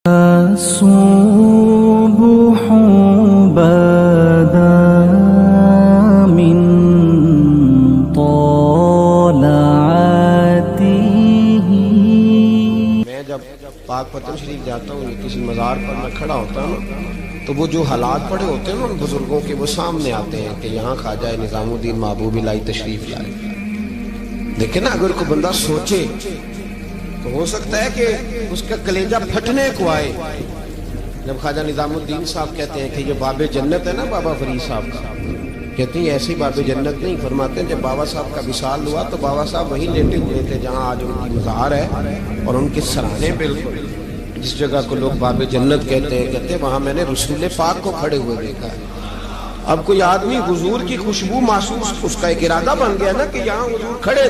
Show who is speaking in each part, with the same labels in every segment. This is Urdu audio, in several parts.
Speaker 1: الصبح بدا من طلعته.
Speaker 2: میں جب پاک پتن شریف جاتا ہوں یا کسی مزار پر میں کھڑا ہوتا ہوں تو وہ جو حالات پڑے ہوتے ہیں ان بزرگوں کے وہ سامنے آتے ہیں کہ یہاں خواجہ نظام الدین محبوبی لائی تشریف لائے. لیکن اگر کوئی بندہ سوچے تو ہو سکتا ہے کہ اس کا کلیجہ پھٹنے کو آئے جب خواجہ نظام الدین صاحب کہتے ہیں کہ یہ باب جنت ہے نا بابا فرید صاحب کا. کہتے ہیں ایسی باب جنت نہیں. فرماتے ہیں جب بابا صاحب کا وصال ہوا تو بابا صاحب وہیں لیٹے ہوئے تھے جہاں آج ان کی مزار ہے اور ان کے سرانے بالکل جس جگہ کو لوگ باب جنت کہتے ہیں وہاں میں نے رسول پاک کو کھڑے ہوئے دیکھا ہے. اب کوئی آدمی حضور کی خوشبو محسوس اس کا ایک ارادہ بن گیا نا کہ یہاں حضور کھڑے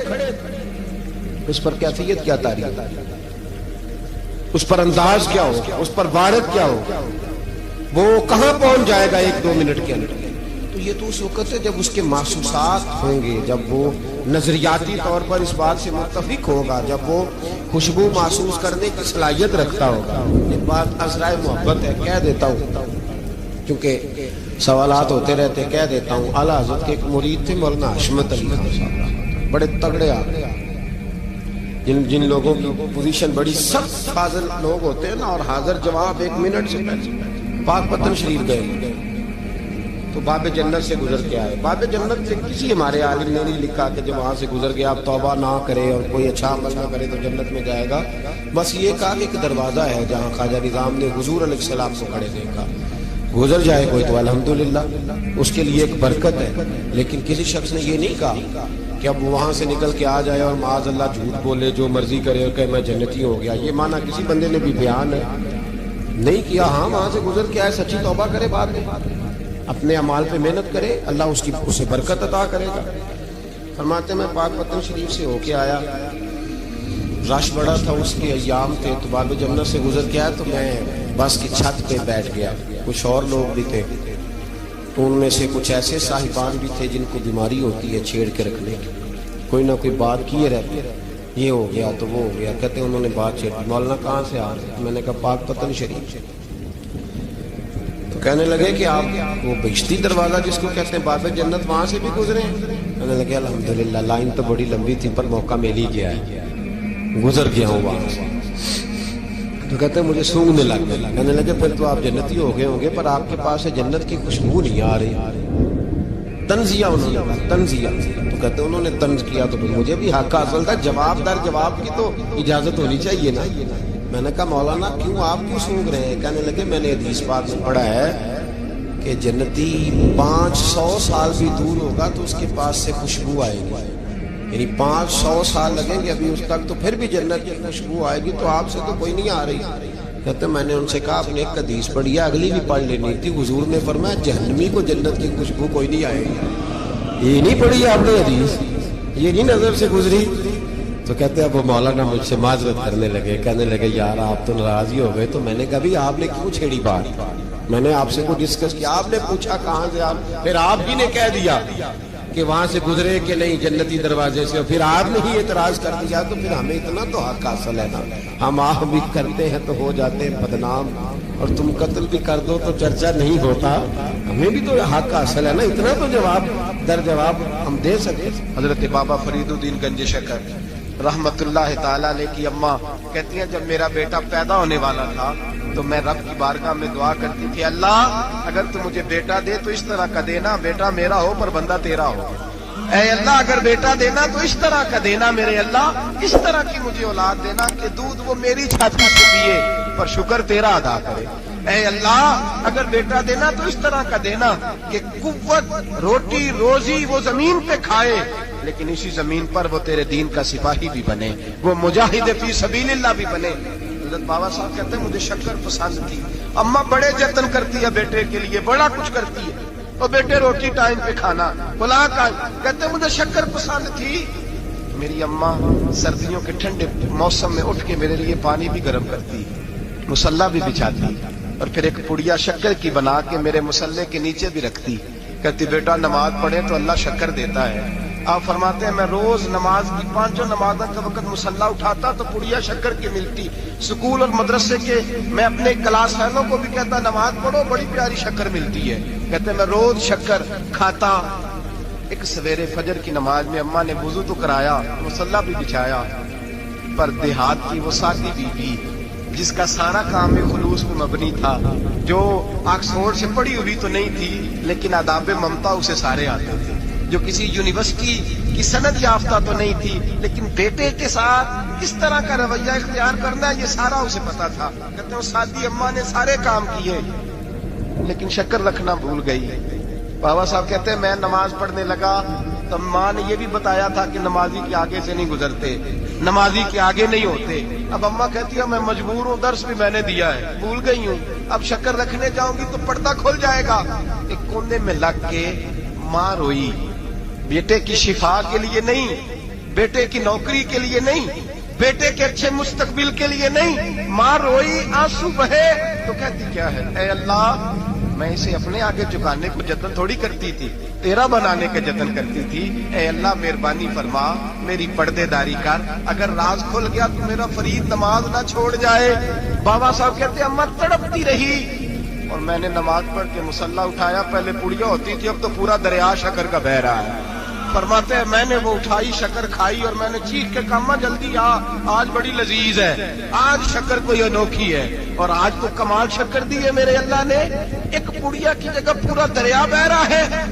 Speaker 2: اس پر کیفیت کیا تاریخ اس پر انداز کیا ہوگا اس پر وارد کیا ہوگا وہ کہاں پہنچ جائے گا 1-2 منٹ کے اندر. تو یہ تو اس وقت ہے جب اس کے محسوسات ہوں گے جب وہ نظریاتی طور پر اس بات سے متفق ہوگا جب وہ خوشبو محسوس کرنے کی صلاحیت رکھتا ہوگا. ایک بات عذرائے محبت ہے کہہ دیتا ہوں کیونکہ سوالات ہوتے رہتے کہہ دیتا ہوں. اعلیٰ حضرت کے ایک مرید تھے مولانا حشمت علی خان صاحب بڑے تگڑے آگے جن لوگوں کی پوزیشن بڑی سخت حاضر لوگ ہوتے ہیں نا اور حاضر جواب 1 منٹ سے پہلے پاک پتن شریف گئے تو باب جنت سے گزر کے آئے. باب جنت سے کسی ہمارے عالم نے نہیں لکھا کہ جب وہاں سے گزر گیا آپ توبہ نہ کرے اور کوئی اچھا عمل نہ کرے تو جنت میں جائے گا. بس یہ کہا کہ ایک دروازہ ہے جہاں خواجہ نظام نے حضور علیہ السلام کو کھڑے دیکھا. گزر جائے کوئی تو الحمدللہ اس کے لیے ایک برکت ہے. لیکن کسی شخص نے یہ نہیں کہا کہ اب وہاں سے نکل کے آ جائے اور معاذ اللہ جھوٹ بولے جو مرضی کرے اور کہ میں جنتی ہو گیا. یہ معنی کسی بندے نے بھی بیان ہے نہیں کیا. ہاں وہاں سے گزر کے آئے سچی توبہ کرے بعد میں اپنے اعمال پہ محنت کرے اللہ اسے برکت عطا کرے گا. فرماتے میں پاک پتن شریف سے ہو کے آیا رش بڑا تھا اس کے ایام تھے تو باب جنت سے گزر کے آیا تو میں بس کی چھت پہ بیٹھ گیا. کچھ اور لوگ بھی تھے تو ان میں سے کچھ ایسے صاحبان بھی تھے جن کو بیماری ہوتی ہے چھیڑ کے رکھنے کی کوئی نہ کوئی بات کیے رہتے یہ ہو گیا تو وہ ہو گیا. کہتے ہیں انہوں نے بات چھیڑ مولانا کہاں سے آ رہے. میں نے کہا پاک پتن شریف سے. تو کہنے لگے کہ آپ وہ بہشتی دروازہ جس کو کہتے ہیں باب جنت وہاں سے بھی گزرے ہیں. کہنے لگے الحمدللہ لائن تو بڑی لمبی تھی پر موقع مل ہی گیا ہے گزر گیا ہوں وہاں سے. تو کہتے ہیں مجھے سونگنے لگ گیا. کہنے لگے پھر تو آپ جنتی ہو گئے ہوں گے پر آپ کے پاس سے جنت کی خوشبو نہیں آ رہی. تنزیہ انہوں نے کہا تنزیہ. تو کہتے ہیں انہوں نے طنز کیا تو مجھے بھی حق حاصل تھا جواب در جواب کی تو اجازت ہونی چاہیے نا. میں نے کہا مولانا کیوں آپ کیوں سونگ رہے ہیں. کہنے لگے میں نے حدیث پاک میں پڑھا ہے کہ جنتی 500 سال بھی دور ہوگا تو اس کے پاس سے خوشبو آئے گی. یعنی 500 سال لگیں گے ابھی اس تک تو پھر بھی جنت کی خوشبو آئے گی. تو آپ سے تو کوئی نہیں آ رہی. کہتے میں نے ان سے کہا آپ نے ایک حدیث پڑھی ہے اگلی بھی پڑھ لینی تھی. حضور نے فرمایا جہنمی کو جنت کی خوشبو کوئی نہیں آئے گی. یہ نہیں پڑھی ہے آپ نے حدیث یہ نہیں نظر سے گزری. تو کہتے ہیں اب وہ مولانا مجھ سے معذرت کرنے لگے. کہنے لگے یار آپ تو ناراض ہی ہو گئے. تو میں نے کہا بھی آپ نے کیوں چھیڑی بات. میں نے آپ سے کوئی ڈسکس کیا آپ نے پوچھا کہاں سے آپ پھر آپ ہی نے کہہ دیا کہ وہاں سے گزرے کہ نہیں جنتی دروازے سے. پھر آپ نے ہی اعتراض کر دیا تو پھر ہمیں اتنا تو حق حاصل ہے نا. ہم آپ بھی کرتے ہیں تو ہو جاتے ہیں بدنام اور تم قتل بھی کر دو تو چرچا نہیں ہوتا. ہمیں بھی تو حق حاصل ہے نا. اتنا تو جواب در جواب ہم دے سکے. حضرت بابا فرید الدین گنج شکر رحمت اللہ تعالیٰ علیہ کی اماں کہتی ہیں جب میرا بیٹا پیدا ہونے والا تھا تو میں رب کی بارگاہ میں دعا کرتی تھی اللہ اگر تو مجھے بیٹا دے تو اس طرح کا دینا بیٹا میرا ہو پر بندہ تیرا ہو. اے اللہ اگر بیٹا دینا تو اس طرح کا دینا میرے اللہ اس طرح کی مجھے اولاد دینا کہ دودھ وہ میری چھاتی سے پیے پر شکر تیرا ادا کرے. اے اللہ اگر بیٹا دینا تو اس طرح کا دینا کہ قوت روٹی روزی وہ زمین پہ کھائے لیکن اسی زمین پر وہ تیرے دین کا سپاہی بھی بنے وہ مجاہد فی سبیل اللہ بھی بنے. حضرت بابا صاحب کہتے ہیں مجھے شکر پسند تھی. اماں بڑے جتن کرتی ہے بیٹے کے لیے بڑا کچھ کرتی ہے اور بیٹے روٹی ٹائم پہ کھانا بلا کا. کہتے ہیں مجھے شکر پسند تھی. میری اماں سردیوں کے ٹھنڈے موسم میں اٹھ کے میرے لیے پانی بھی گرم کرتی مصلی بھی بچھاتی اور پھر ایک پڑیا شکر کی بنا کے میرے مصلی کے نیچے بھی رکھتی. کہتی بیٹا نماز پڑھے تو اللہ شکر دیتا ہے آپ فرماتے ہیں میں روز نماز کی 5 نمازوں کا وقت مصلی اٹھاتا تو پڑیا شکر کی ملتی. سکول اور مدرسے کے میں اپنے کلاس فیلوں کو بھی کہتا نماز پڑھو بڑی پیاری شکر ملتی ہے. کہتے میں روز شکر کھاتا. ایک سویرے فجر کی نماز میں اماں نے وضو تو کرایا, مصلی بھی بچھایا, پر دیہات کی وہ سادی بیوی جس کا سارا کام خلوص پہ مبنی تھا, جو آکسفورڈ سے پڑھی ہوئی تو نہیں تھی لیکن آداب ممتا اسے سارے آتے تھے, جو کسی یونیورسٹی کی سند یافتہ تو نہیں تھی لیکن بیٹے کے ساتھ کس طرح کا رویہ اختیار کرنا ہے یہ سارا اسے پتا تھا. کہتے ہیں سادی اماں نے سارے کام کیے لیکن شکر رکھنا بھول گئی. بابا صاحب کہتے ہیں میں نماز پڑھنے لگا تو ماں نے یہ بھی بتایا تھا کہ نمازی کے آگے سے نہیں گزرتے, نمازی کے آگے نہیں ہوتے. اب اماں کہتی ہے میں مجبور ہوں, درس بھی میں نے دیا ہے, بھول گئی ہوں, اب شکر رکھنے جاؤں گی تو پردہ کھل جائے گا. ایک کونے میں لگ کے ماں روئی, بیٹے کی شفا کے لیے نہیں, بیٹے کی نوکری کے لیے نہیں, بیٹے کے اچھے مستقبل کے لیے نہیں. ماں روئی, آنسو بہے تو کہتی کیا ہے, اے اللہ میں اسے اپنے آگے جھکانے کو جتن تھوڑی کرتی تھی, تیرا بنانے کا جتن کرتی تھی. اے اللہ مہربانی فرما, میری پردے داری کر, اگر راز کھل گیا تو میرا فرید نماز نہ چھوڑ جائے. بابا صاحب کہتے ہیں اماں تڑپتی رہی اور میں نے نماز پڑھ کے مصلی اٹھایا. پہلے پڑیا ہوتی تھی, اب تو پورا دریا شکر کا بہ رہا ہے. فرماتے ہیں میں نے وہ اٹھائی, شکر کھائی اور میں نے چیخ کے کہا اماں جلدی آ, آج بڑی لذیذ ہے, آج شکر کوئی انوکھی ہے, اور آج تو کمال شکر دی ہے میرے اللہ نے, ایک پڑیا کی جگہ پورا دریا بہ رہا ہے.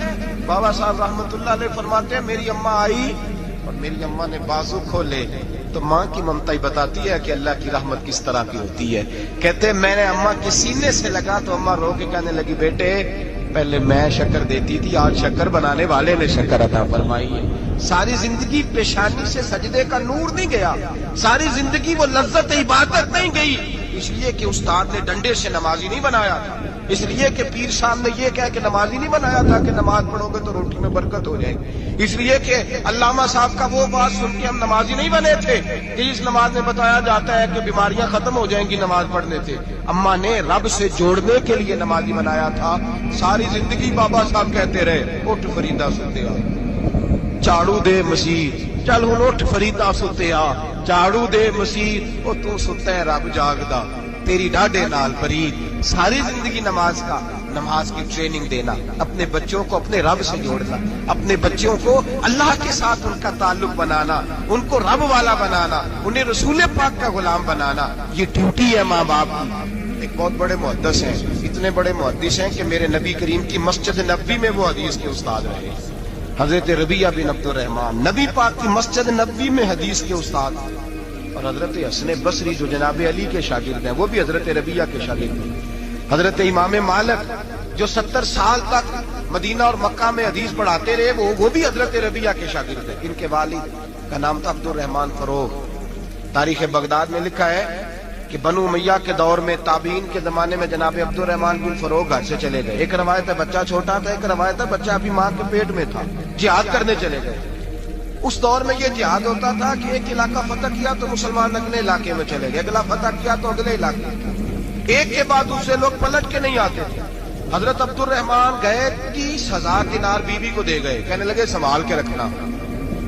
Speaker 2: بابا صاحب رحمت اللہ علیہ فرماتے ہیں میری اماں آئی اور میری اماں نے بازو کھولے تو ماں کی ممتا ہی بتاتی ہے کہ اللہ کی رحمت کس طرح کی ہوتی ہے. کہتے ہیں میں نے اماں کے سینے سے لگا تو اماں رو کے کہنے لگی بیٹے پہلے میں شکر دیتی تھی, آج شکر بنانے والے نے شکر عطا فرمائی ہے. ساری زندگی پیشانی سے سجدے کا نور نہیں گیا, ساری زندگی وہ لذت عبادت نہیں گئی, اس لیے کہ استاد نے ڈنڈے سے نمازی نہیں بنایا تھا, اس لیے کہ پیر صاحب نے یہ کہہ کہ نمازی نہیں بنایا تھا کہ نماز پڑھو گے تو روٹی میں برکت ہو جائے گی, اس لیے کہ علامہ صاحب کا وہ بات سن کے ہم نمازی نہیں بنے تھے کہ اس نماز میں بتایا جاتا ہے کہ بیماریاں ختم ہو جائیں گی نماز پڑھنے سے. اماں نے رب سے جوڑنے کے لیے نمازی بنایا تھا. ساری زندگی بابا صاحب کہتے رہے اٹھ فریدا ستے آ, جھاڑو دے مسیح, چل ہن اٹھ فریدا ستے آ, جھاڑو دے مسیح, او تو ستا ہے رب جاگدا, تیری ڈاڈے نال فرید. ساری زندگی نماز کی ٹریننگ دینا, اپنے بچوں کو اپنے رب سے جوڑنا, اپنے بچوں کو اللہ کے ساتھ ان کا تعلق بنانا, ان کو رب والا بنانا, انہیں رسول پاک کا غلام بنانا, یہ ڈیوٹی ہے ماں باپ کی. ایک بہت بڑے محدث ہیں, اتنے بڑے محدث ہیں کہ میرے نبی کریم کی مسجد نبوی میں وہ حدیث کے استاد رہے, حضرت ربیعہ بن عبد الرحمن. نبی پاک کی مسجد نبوی میں حدیث کے استاد, اور حضرت حسن بصری جو جناب علی کے شاگرد ہیں وہ بھی حضرت ربیعہ کے شاگرد ہیں. حضرت امام مالک جو 70 سال تک مدینہ اور مکہ میں حدیث پڑھاتے رہے وہ بھی حضرت ربیعہ کے شاگرد ہیں. ان کے والد کا نام تھا عبد الرحمن فروغ. تاریخ بغداد میں لکھا ہے کہ بنو امیہ کے دور میں تابعین کے زمانے میں جناب عبد الرحمن بن فروغ گھر سے چلے گئے. ایک روایت ہے بچہ چھوٹا تھا, ایک روایت ہے بچہ ابھی ماں کے پیٹ میں تھا, جہاد کرنے چلے گئے. اس دور میں یہ جہاد ہوتا تھا کہ ایک علاقہ فتح کیا تو مسلمان اگلے علاقے میں چلے گئے, اگلا فتح کیا تو اگلے علاقے, ایک کے بعد دوسرے لوگ پلٹ کے نہیں آتے تھے. حضرت عبد الرحمن گئے 30,000 دینار بیوی کو دے گئے, کہنے لگے سنبھال کے رکھنا,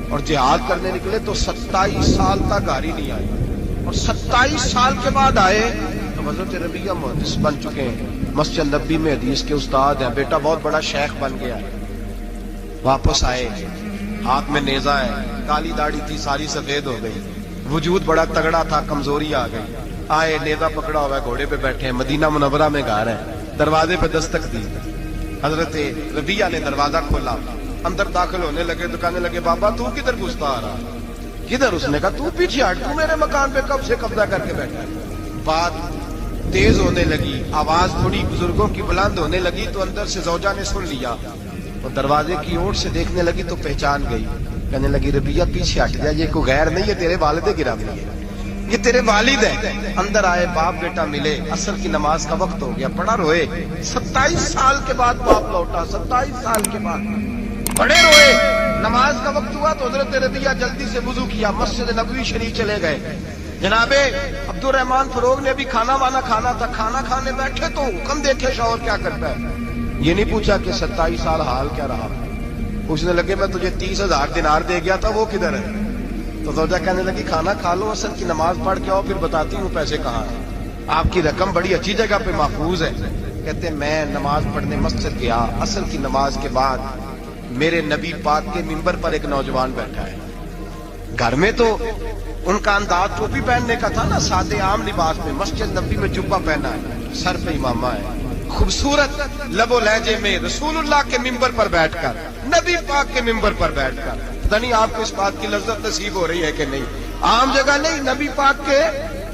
Speaker 2: اور جہاد کرنے نکلے تو 27 سال تک گاڑی نہیں آئی, اور 27 سال کے بعد آئے تو حضرت ربیعہ محدث بن چکے ہیں, مسجد نبوی میں حدیث کے استاد ہیں, بیٹا بہت بڑا شیخ بن گیا. واپس آئے, ہاتھ میں نیزہ ہے, کالی داڑھی تھی ساری سفید ہو گئی, وجود بڑا تگڑا تھا, کمزوری آ گئی. آئے, نیزہ پکڑا ہوا ہے, گھوڑے پہ بیٹھے ہیں, مدینہ منورہ میں گھر ہے, دروازے پہ دستک دی. حضرت ربیعہ نے دروازہ کھولا, اندر داخل ہونے لگے تو کہنے لگے بابا تو کدھر گھستا آ رہا, کدھر؟ اس نے کہا تو پیچھے ہٹ, تو میرے مکان پہ کب سے قبضہ کر کے بیٹھا ہے. بات تیز ہونے لگی, آواز تھوڑی بزرگوں کی بلند ہونے لگی تو اندر سے زوجہ نے سن لیا اور دروازے کی اوٹ سے دیکھنے لگی تو پہچان گئی. کہنے لگی ربیعہ پیچھے ہٹ جا, یہ کوئی غیر نہیں ہے, تیرے والد گرامی ہے, یہ تیرے والد ہیں. اندر آئے, باپ بیٹا ملے, عصر کی نماز کا وقت ہو گیا, بڑا روئے. 27 سال کے بعد باپ لوٹا, 27 سال کے بعد بڑے روئے. نماز کا وقت ہوا تو حضرت ربیعہ جلدی سے وضو کیا, مسجد نبوی شریف چلے گئے. جناب عبد الرحمن فروغ نے بھی کھانا وانا کھانا تھا, کھانا کھانے بیٹھے تو حکم دیکھے شوہر کیا کرتا ہے. یہ نہیں پوچھا کہ 27 سال حال کیا رہا,
Speaker 3: پوچھنے لگے میں تجھے 30,000 دینار دے گیا تھا، وہ کدھر ہے؟ تو زوجہ کہنے لگی کھانا کھا لو، اصل کی نماز پڑھ کے آؤ، پھر بتاتی ہوں پیسے کہاں ہیں، آپ کی رقم بڑی اچھی جگہ پہ محفوظ ہے۔ کہتے ہیں میں نماز پڑھنے مسجد گیا، اصل کی نماز کے بعد میرے نبی پاک کے ممبر پر ایک نوجوان بیٹھا ہے۔ گھر میں تو ان کا انداز ٹوپی پہننے کا تھا نا، سادے عام لباس میں، مسجد نبی میں جبہ پہنا ہے، سر پہ امامہ ہے، خوبصورت لب و لہجے میں رسول اللہ کے ممبر پر بیٹھ کر، نبی پاک کے ممبر پر بیٹھ کر، پتہ نہیں آپ کو اس بات کی لذت نصیب ہو رہی ہے کہ نہیں، عام جگہ نہیں، نبی پاک کے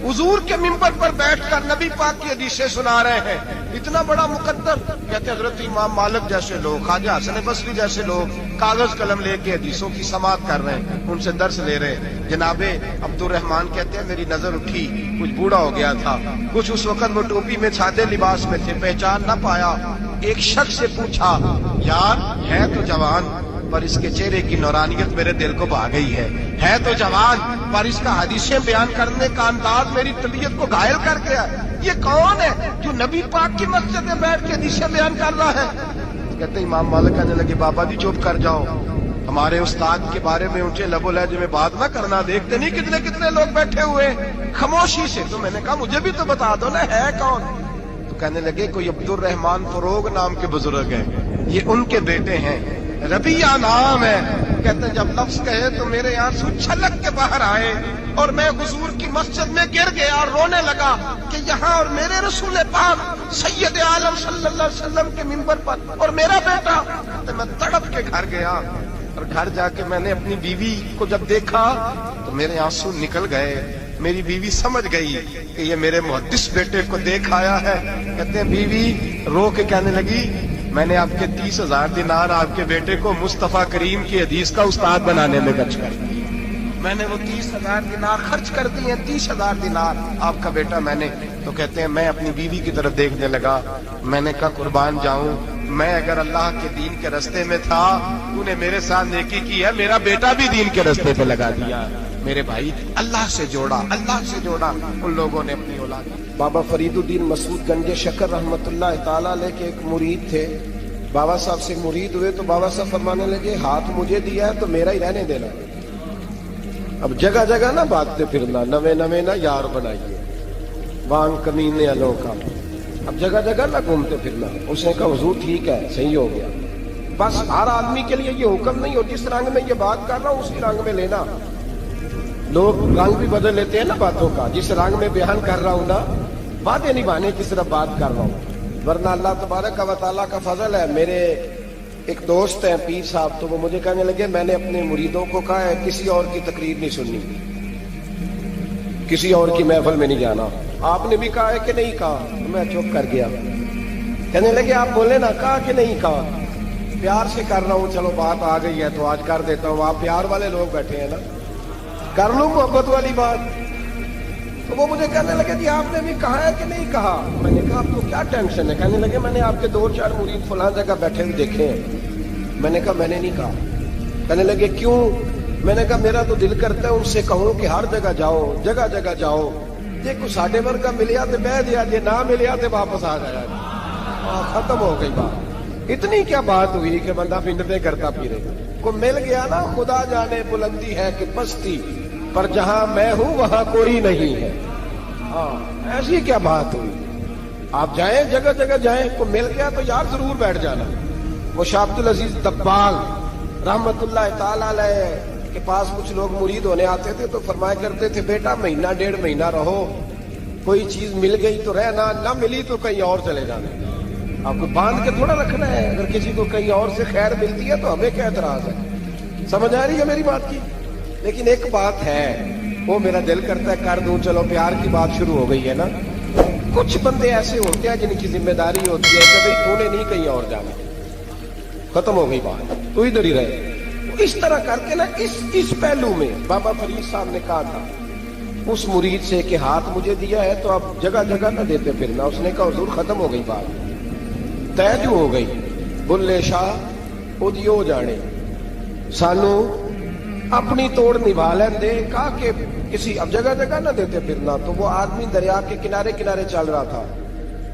Speaker 3: حضور کے ممبر پر بیٹھ کر نبی پاک کی حدیثیں سنا رہے ہیں، اتنا بڑا مقدر۔ کہتے حضرت امام مالک جیسے لوگ، خواجہ حسن بصری جیسے لوگ کاغذ قلم لے کے حدیثوں کی سماعت کر رہے ہیں، ان سے درس لے رہے ہیں۔ جناب عبد الرحمان کہتے ہیں میری نظر اٹھی، کچھ بوڑھا ہو گیا تھا، کچھ اس وقت وہ ٹوپی میں سادے لباس میں تھے، پہچان نہ پایا۔ ایک شخص سے پوچھا یار ہے تو جوان پر اس کے چہرے کی نورانیت میرے دل کو بھا گئی ہے تو جوان پر اس کا حدیثیں بیان کرنے کا انداز میری طبیعت کو گھائل کر گیا، یہ کون ہے جو نبی پاک کی مسجد میں بیٹھ کے حدیثیں بیان کر رہا ہے؟ کہتے ہیں امام مالک کہنے لگے بابا جی چپ کر جاؤ، ہمارے استاد کے بارے میں اونچے لب و لہجے میں بات نہ کرنا، دیکھتے نہیں کتنے کتنے لوگ بیٹھے ہوئے خاموشی سے۔ تو میں نے کہا مجھے بھی تو بتا دو نا ہے کون؟ تو کہنے لگے کوئی عبد الرحمان فروغ نام کے بزرگ ہیں، یہ ان کے بیٹے ہیں، ربیہ نام ہے۔ کہتے ہیں جب لفظ کہے تو میرے آنسو چھلک کے باہر آئے اور میں حضور کی مسجد میں گر گیا اور رونے لگا کہ یہاں اور میرے رسول پاک سید عالم صلی اللہ علیہ وسلم کے منبر پر اور میرا بیٹا۔ تو میں تڑپ کے گھر گیا اور گھر جا کے میں نے اپنی بیوی کو جب دیکھا تو میرے آنسو نکل گئے۔ میری بیوی سمجھ گئی کہ یہ میرے محدث بیٹے کو دیکھ آیا ہے۔ کہتے ہیں بیوی رو کے کہنے لگی میں نے آپ کے 30,000 دینار آپ کے بیٹے کو مصطفیٰ کریم کی حدیث کا استاد بنانے میں خرچ کر دی، میں نے وہ 30,000 دینار خرچ کر دیے، 30,000 دینار آپ کا بیٹا میں نے۔ تو کہتے ہیں میں اپنی بیوی کی طرف دیکھنے لگا، میں نے کہا قربان جاؤں، میں اگر اللہ کے دین کے راستے میں تھا تو نے میرے ساتھ نیکی کی ہے، میرا بیٹا بھی دین کے راستے پہ لگا دیا۔ میرے بھائی اللہ سے جوڑا، اللہ سے جوڑا ان لوگوں نے اپنی اولاد۔ بابا فرید الدین مسعود گنج شکر رحمت اللہ تعالیٰ علیہ کے ایک مرید تھے، بابا صاحب سے مرید ہوئے تو بابا صاحب فرمانے لگے ہاتھ مجھے دیا ہے تو میرا ہی رہنے دینا۔ اب جگہ جگہ نہ بھاگتے پھرنا، نوے نوے نہ یار بنائیے وانگ کمینے والوں کا، اب جگہ جگہ نہ گھومتے پھرنا۔ اس نے کہا حضور ٹھیک ہے صحیح ہو گیا، بس ہر آدمی کے لیے یہ حکم نہیں ہو جس رنگ میں یہ بات کر رہا ہوں اسی رنگ میں لینا۔ لوگ رنگ بھی بدل لیتے ہیں نا باتوں کا، جس رنگ میں بیان کر رہا ہوں نا باتیں نبھانے کی صرف بات کر رہا ہوں، ورنہ اللہ تبارک و تعالیٰ کا فضل ہے۔ میرے ایک دوست ہیں پیر صاحب، تو وہ مجھے کہنے لگے میں نے اپنے مریدوں کو کہا ہے کسی اور کی تقریر نہیں سننی، کسی اور کی محفل میں نہیں جانا۔ آپ نے بھی کہا ہے کہ نہیں کہا؟ میں چپ کر گیا۔ کہنے لگے آپ بولے نا، کہا کہ نہیں کہا؟ پیار سے کر رہا ہوں، چلو بات آ گئی ہے تو آج کر دیتا ہوں، آپ پیار والے لوگ بیٹھے ہیں نا، کر لوں محبت والی بات۔ تو وہ مجھے کہنے لگے جی آپ نے بھی کہا ہے کہ نہیں کہا؟ میں نے کہا آپ کو کیا ٹینشن ہے؟ کہنے لگے میں نے آپ کے 2-4 مرید فلاں جگہ بیٹھے ہوئے دیکھے ہیں۔ میں نے کہا میں نے نہیں کہا۔ کہنے لگے کیوں؟ میں نے کہا میرا تو دل کرتا ہے ان سے کہوں کہ ہر جگہ جاؤ، جگہ جگہ جاؤ، جے کو ساڈے ورگا ملیا تو بہ جیا، جے نہ ملیا تو واپس آ جایا، ختم ہو گئی بات۔ اتنی کیا بات ہوئی کہ بندہ منتیں کرتا پھرے، کو مل گیا نا۔ خدا جانے بلندی ہے کہ پستی، پر جہاں میں ہوں وہاں کوئی نہیں ہے۔ ایسی کیا بات ہوئی؟ آپ جائیں جگہ جگہ جائیں، کو مل گیا تو یار ضرور بیٹھ جانا۔ وہ شاہ عبد العزیز دباغ رحمت اللہ تعالی علیہ کے پاس کچھ لوگ مرید ہونے آتے تھے تو فرمایا کرتے تھے بیٹا 1-1.5 مہینہ رہو، کوئی چیز مل گئی تو رہنا، نہ ملی تو کہیں اور چلے جانا۔ آپ کو باندھ کے تھوڑا رکھنا ہے، اگر کسی کو کہیں اور سے خیر ملتی ہے تو ہمیں کیا اعتراض ہے؟ سمجھ آ رہی ہے میری بات کی؟ لیکن ایک بات ہے وہ میرا دل کرتا ہے کر دوں، چلو پیار کی بات شروع ہو گئی ہے نا۔ کچھ بندے ایسے ہوتے ہیں جن کی ذمہ داری ہوتی ہے کہ بھئی تو نے نہیں کہیں اور جانا، ختم ہو گئی بات، تو ادھر ہی رہے۔ اس طرح کر کے نا اس پہلو میں بابا فرید صاحب نے کہا تھا اس مرید سے کہ ہاتھ مجھے دیا ہے تو آپ جگہ جگہ نہ دیتے پھرنا۔ اس نے کہا حضور ختم ہو گئی بات، طے جو ہو گئی، بلے شاہ ادیو جانے، سانو اپنی توڑ نبھا لیں دے۔ کہا کہ کسی اب جگہ جگہ نہ دیتے پھرنا۔ تو وہ آدمی دریا کے کنارے کنارے چل رہا تھا،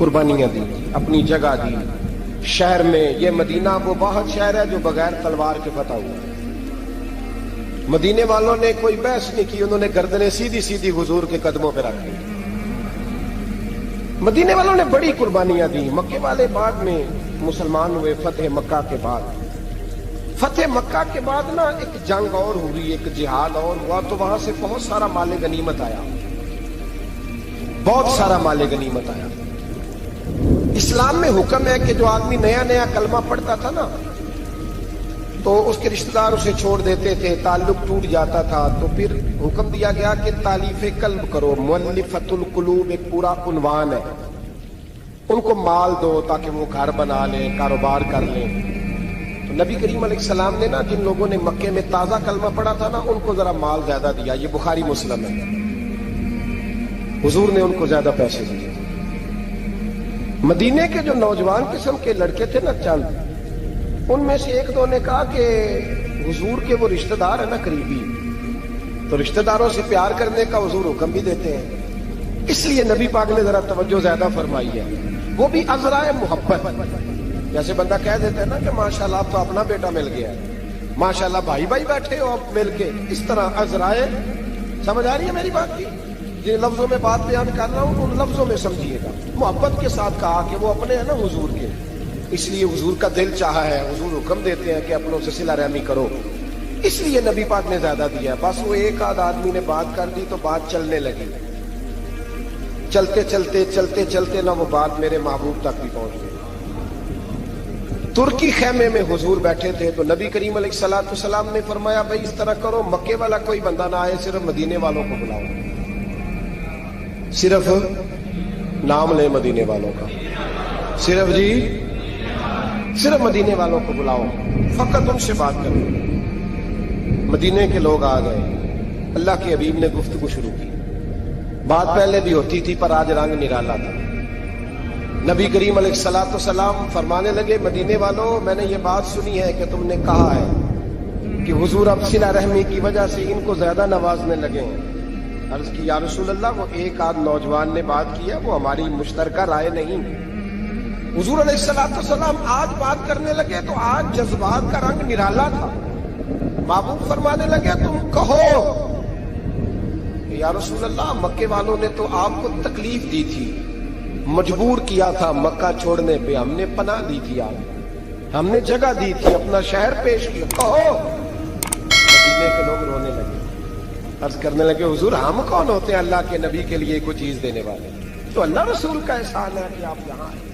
Speaker 2: قربانیاں دی, اپنی جگہ دی شہر میں. یہ مدینہ وہ واحد شہر ہے جو بغیر تلوار کے فتح ہوا. مدینے والوں نے کوئی بحث نہیں کی, انہوں نے گردنیں سیدھی سیدھی حضور کے قدموں پہ رکھ دی. مدینے والوں نے بڑی قربانیاں دی. مکے والے بعد میں مسلمان ہوئے فتح مکہ کے بعد. فتح مکہ کے بعد نا ایک جنگ اور ہوئی, ایک جہاد اور ہوا, تو وہاں سے بہت سارا مال غنیمت آیا, بہت سارا مال غنیمت آیا. اسلام میں حکم ہے کہ جو آدمی نیا نیا کلمہ پڑھتا تھا نا تو اس کے رشتہ دار اسے چھوڑ دیتے تھے, تعلق ٹوٹ جاتا تھا. تو پھر حکم دیا گیا کہ تالیف قلب کرو. مؤلفۃ القلوب ایک پورا عنوان ہے, ان کو مال دو تاکہ وہ گھر بنا لیں, کاروبار کر لیں. تو نبی کریم علیہ السلام نے نا جن لوگوں نے مکے میں تازہ کلمہ پڑھا تھا نا ان کو ذرا مال زیادہ دیا. یہ بخاری مسلم ہے, حضور نے ان کو زیادہ پیسے دیے. مدینے کے جو نوجوان قسم کے لڑکے تھے نا چند, ان میں سے ایک دو نے کہا کہ حضور کے وہ رشتہ دار ہیں نا قریبی, تو رشتہ داروں سے پیار کرنے کا حضور حکم بھی دیتے ہیں, اس لیے نبی پاک نے ذرا توجہ زیادہ فرمائی ہے. وہ بھی عذرائے محبت. جیسے بندہ کہہ دیتا ہے نا کہ ماشاءاللہ آپ تو اپنا بیٹا مل گیا ہے, ماشاءاللہ بھائی بھائی بیٹھے ہو آپ مل کے, اس طرح عذرائے. سمجھ آ رہی ہے میری بات کی؟ جن لفظوں میں بات بیان کر رہا ہوں ان لفظوں میں سمجھیے گا. محبت کے ساتھ کہا کہ وہ اپنے ہیں نا حضور کے, اس لیے حضور کا دل چاہا ہے, حضور حکم دیتے ہیں کہ اپنوں سے صلہ رحمی کرو, اس لیے نبی پاک نے زیادہ دیا. بس وہ ایک آدھ آدمی نے بات کر دی تو بات چلنے لگی. چلتے چلتے چلتے چلتے نا وہ بات میرے محبوب تک بھی پہنچ گئی. ترکی خیمے میں حضور بیٹھے تھے تو نبی کریم علیہ السلام نے فرمایا بھائی اس طرح کرو, مکے والا کوئی بندہ نہ آئے, صرف مدینے والوں کو بلاؤ. صرف نام لے مدینے والوں کا, صرف صرف مدینے والوں کو بلاؤ, فقط ان سے بات کرو. مدینے کے لوگ آ گئے, اللہ کے حبیب نے گفتگو شروع کی. بات پہلے بھی ہوتی تھی پر آج رنگ نرالا تھا. نبی کریم علیہ السلام فرمانے لگے مدینے والوں, میں نے یہ بات سنی ہے کہ تم نے کہا ہے کہ حضور اب صلہ رحمی کی وجہ سے ان کو زیادہ نوازنے لگے ہیں. عرض کی یا رسول اللہ وہ ایک آدھ نوجوان نے بات کی ہے, وہ ہماری مشترکہ رائے نہیں. حضور علیہ السلام آج بات کرنے لگے تو آج جذبات کا رنگ نرالا تھا. محبوب فرمانے لگے تم کہو. یا رسول اللہ مکے والوں نے تو آپ کو تکلیف دی تھی, مجبور کیا تھا مکہ چھوڑنے پہ, ہم نے پناہ دی تھی, آپ ہم نے جگہ دی تھی, اپنا شہر پیش کیا, کہو. مدینے کے لوگ رونے لگے, عرض کرنے لگے حضور ہم کون ہوتے ہیں اللہ کے نبی کے لیے کوئی چیز دینے والے, تو اللہ رسول کا احسان ہے کہ آپ یہاں آئے.